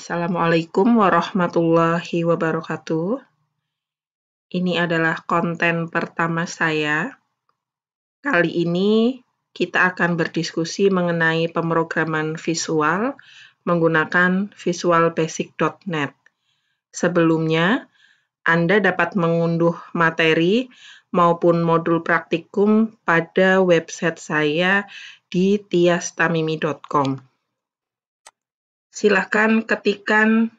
Assalamualaikum warahmatullahi wabarakatuh. Ini adalah konten pertama saya. Kali ini kita akan berdiskusi mengenai pemrograman visual menggunakan visualbasic.net. Sebelumnya, Anda dapat mengunduh materi maupun modul praktikum pada website saya di tiastamimi.com. Silahkan ketikkan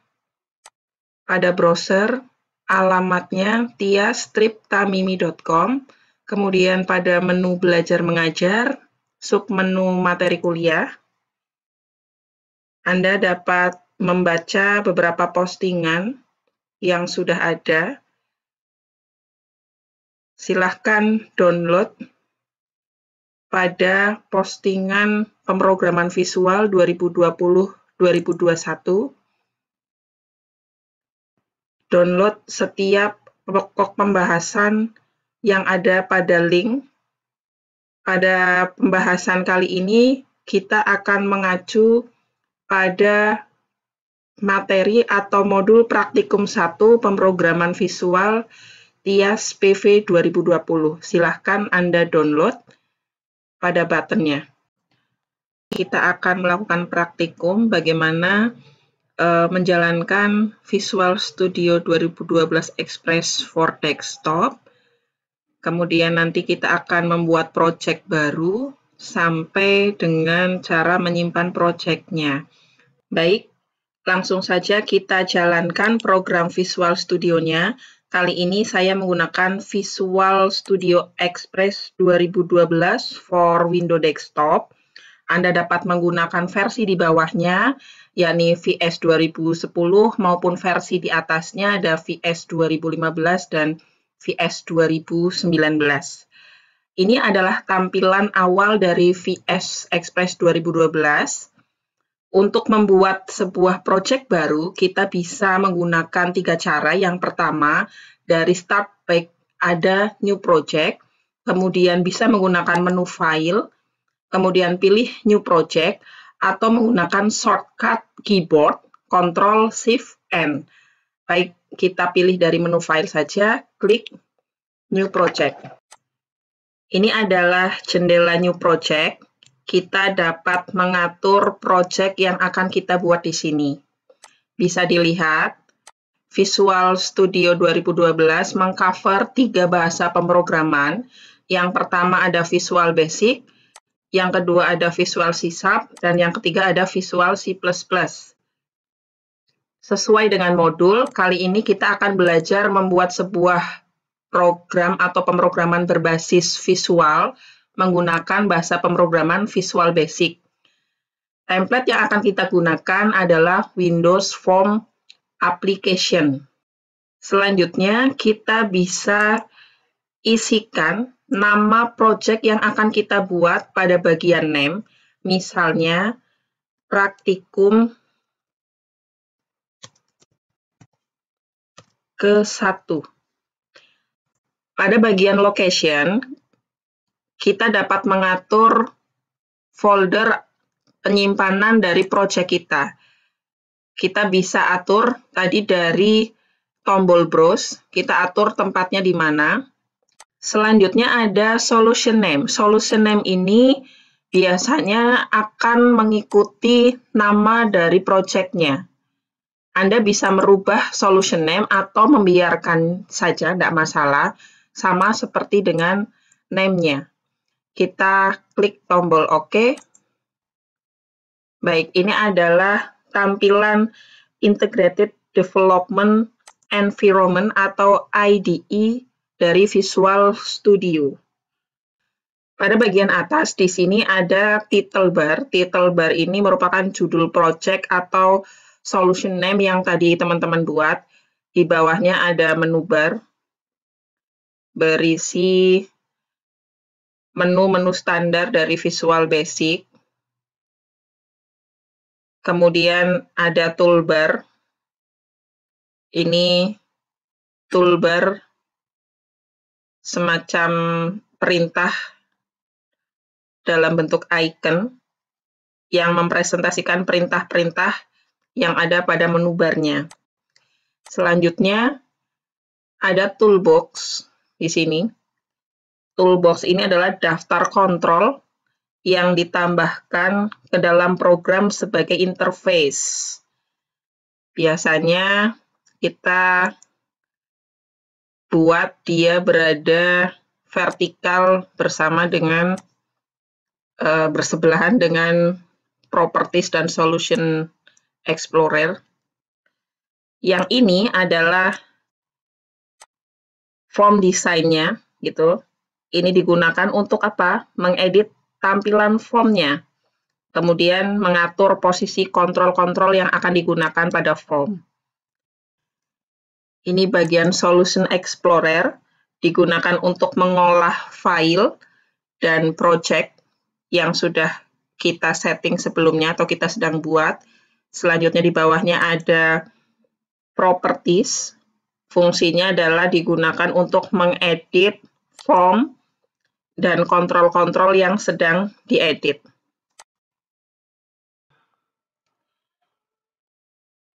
pada browser alamatnya tias-tamimi.com, kemudian pada menu belajar mengajar, submenu materi kuliah, Anda dapat membaca beberapa postingan yang sudah ada. Silahkan download pada postingan pemrograman visual 2020-2021. Download setiap pokok pembahasan yang ada pada link. Pada pembahasan kali ini, kita akan mengacu pada materi atau modul praktikum 1 pemrograman visual TIAS PV 2020. Silahkan Anda download pada buttonnya. Kita akan melakukan praktikum bagaimana menjalankan Visual Studio 2012 Express for Desktop. Kemudian nanti kita akan membuat project baru sampai dengan cara menyimpan projectnya. Baik, langsung saja kita jalankan program Visual Studio-nya. Kali ini saya menggunakan Visual Studio Express 2012 for Windows Desktop. Anda dapat menggunakan versi di bawahnya, yakni VS 2010 maupun versi di atasnya ada VS 2015 dan VS 2019. Ini adalah tampilan awal dari VS Express 2012. Untuk membuat sebuah project baru, kita bisa menggunakan 3 cara. Yang pertama, dari Start Back ada New Project, kemudian bisa menggunakan menu File, kemudian pilih New Project, atau menggunakan shortcut keyboard, Ctrl-Shift-N. Baik, kita pilih dari menu File saja, klik New Project. Ini adalah jendela New Project. Kita dapat mengatur project yang akan kita buat di sini. Bisa dilihat, Visual Studio 2012 mengcover 3 bahasa pemrograman. Yang pertama ada Visual Basic, yang kedua ada Visual C#, dan yang ketiga ada Visual C++. Sesuai dengan modul, kali ini kita akan belajar membuat sebuah program atau pemrograman berbasis visual menggunakan bahasa pemrograman Visual Basic. Template yang akan kita gunakan adalah Windows Form Application. Selanjutnya, kita bisa isikan nama project yang akan kita buat pada bagian name, misalnya praktikum ke-1. Pada bagian location, kita dapat mengatur folder penyimpanan dari project kita. Kita bisa atur tadi dari tombol browse, kita atur tempatnya di mana. Selanjutnya ada solution name. Solution name ini biasanya akan mengikuti nama dari project-nya. Anda bisa merubah solution name atau membiarkan saja, tidak masalah, sama seperti dengan name-nya. Kita klik tombol OK. Baik, ini adalah tampilan Integrated Development Environment atau IDE dari Visual Studio. Pada bagian atas di sini ada title bar. Title bar ini merupakan judul project atau solution name yang tadi teman-teman buat. Di bawahnya ada menu bar berisi menu-menu standar dari Visual Basic. Kemudian ada toolbar. Ini toolbar semacam perintah dalam bentuk icon yang mempresentasikan perintah-perintah yang ada pada menu barnya. Selanjutnya, ada toolbox di sini. Toolbox ini adalah daftar kontrol yang ditambahkan ke dalam program sebagai interface. Biasanya kita buat dia berada vertikal bersebelahan dengan Properties dan Solution Explorer. Yang ini adalah form desainnya, gitu. Ini digunakan untuk apa? Mengedit tampilan formnya. Kemudian mengatur posisi kontrol-kontrol yang akan digunakan pada form. Ini bagian Solution Explorer, digunakan untuk mengolah file dan project yang sudah kita setting sebelumnya atau kita sedang buat. Selanjutnya di bawahnya ada Properties. Fungsinya adalah digunakan untuk mengedit form dan kontrol-kontrol yang sedang diedit.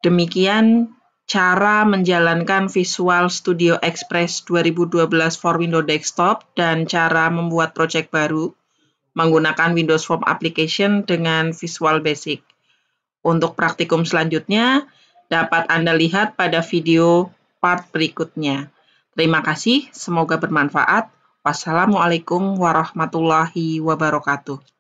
Demikian cara menjalankan Visual Studio Express 2012 for Windows Desktop dan cara membuat project baru menggunakan Windows Form Application dengan Visual Basic. Untuk praktikum selanjutnya dapat Anda lihat pada video part berikutnya. Terima kasih, semoga bermanfaat. Wassalamualaikum warahmatullahi wabarakatuh.